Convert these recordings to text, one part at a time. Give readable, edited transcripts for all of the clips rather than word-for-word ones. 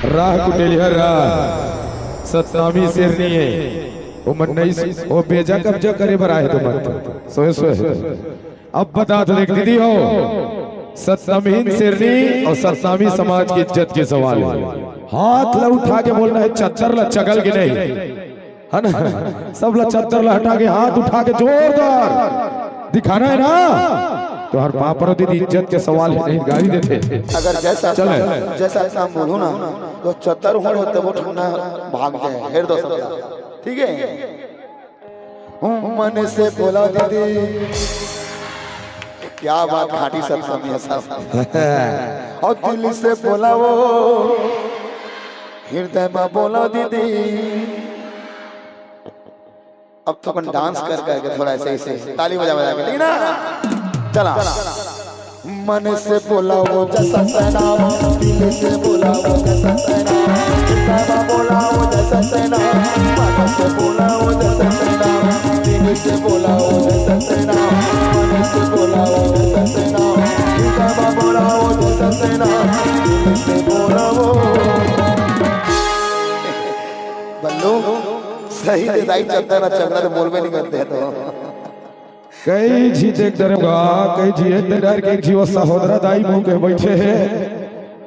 राह कुटेलिया राह सत्तावी शेरनी है वो मन नहीं वो बेजा कब्जा करे भरा है तो मत सोए सोए। अब बता तो देख दीदी हो सत्तावीं शेरनी और सत्तावी समाज की इज्जत के सवाल है। हाथ ला उठा के बोलना है चद्दर ला चगल के नहीं है ना, सब ला चद्दर ला हटा के हाथ उठा के जोरदार दिखाना है ना। तो हर पापड़ दीदी इज्जत के सवाल है नहीं गाली देते। अगर जैसा चले जैसा काम बोलूं ना तो चद्दर उड़ होते वो ठंडा भाग जाए हेर दो सब ठीक है। मन से बोला दीदी क्या बात घाटी सत्तामी है सब और दिल से बोला वो हृदय में बोला दीदी। अब तो अपन डांस कर करके थोड़ा ऐसे ऐसे ताली बजा बजा के लेकिन ना चला मन से बोला वो जैसा सेना दिल से बोला वो जैसा सेना बाबा बोला वो जैसा सेना मन से बोला वो जैसा सेना दिल से बोला वो जैसा सेना मन से बोला वो जैसा सेना बाबा बोला वो जैसा सेना दिल से बोला वो बल्लू सही से दाई चलता ना चलना तो बोल में नहीं करते तो कई जी देख डरेगा कई जी डर के जीव सहोदरा दाई मुंह के बैठे हैं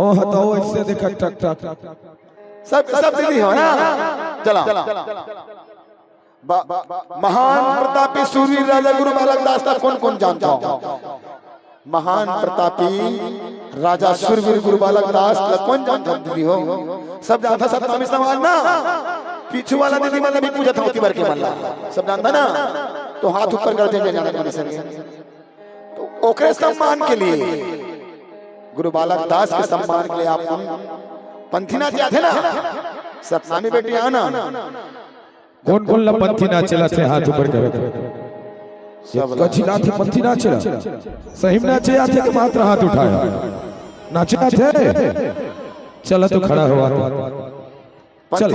ओ हटाओ इससे देखा टक टक सब दीदी हो ना। चला महान प्रतापी सूरवीर राजा गुरु बालक दास का कौन कौन जानता हो। महान प्रतापी राजा सूरवीर गुरु बालक दास का कौन जानता दीदी हो। सब जानता सत्तावी समाज ना पीछू वाला दीदी वाला भी पूछा था बार के मल्ला सब जानता ना तो हाथ ऊपर कर देंगे तो ओकरे सम्मान के लिए गुरु बालक दास के सम्मान के लिए आप पंथी नाच थे ना सत्तावी बेटी आना कौन कौन ला पंथी नाच चला थे हाथ ऊपर करे कछी नाच पंथी नाच चला सही में नाचे आते के मात्र हाथ उठाया नाचे थे चला तो खड़ा हुआ चल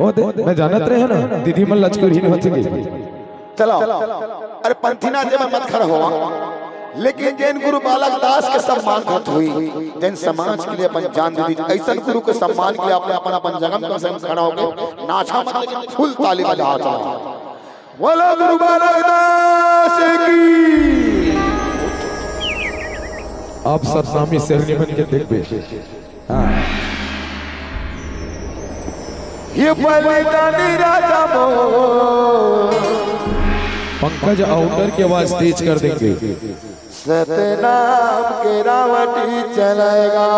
ओ दे मैं जानत रहे ना दीदी मन लचकर ही होती गई चलो अरे पंथी नाचे में मत खड़ा हुआ लेकिन जैन गुरु बालक दास के सम्मान घट हुई जैन समाज के लिए अपन जान दी ऐसा गुरु के सम्मान के लिए आपने अपन अपन जगह में से खड़ा हो गए नाचा मत लेकिन फुल ताली बजा चला बोलो गुरु बालक दास की। आप सत्तावी शेरनी बन के देख बे हां ये बलिदानी राजा मो पंकज आउटर की आवाज तेज कर देंगे। सतनाम के रावटी चलेगा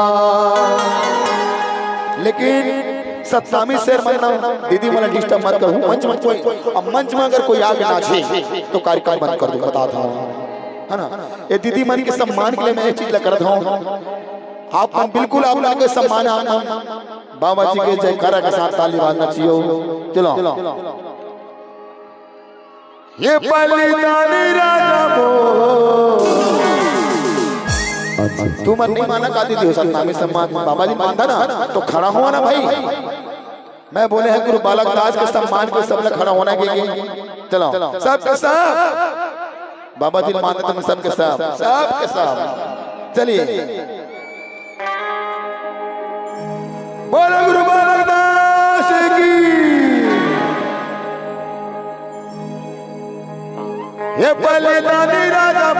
लेकिन सत्तावी शेर बनना दीदी वाला डिस्टर्ब मत करो मंच मत कोई अब मंच में अगर कोई आगे नाचे तो कार्यक्रम बंद कर दूं बता दूं है ना। ये दीदी मन के सम्मान के लिए मैं एक चीज कर रहा हूं आप बिल्कुल आप लोग के सम्मान आना बाबा जी के जयकारा के साथ ताली बजाना चाहिए। चलो ये बलिदानी राजा तू मन नहीं माना का दीदी हो सत्तावी सम्मान बाबा जी मानता ना तो खड़ा हुआ ना भाई। मैं बोले हैं गुरु बालक दास के सम्मान के सब लोग खड़ा होना के चलो सबके सब बाबा जी मानते तुम सबके सब चलिए बोलो गुरु बालक दास की। ये बलिदानी राजा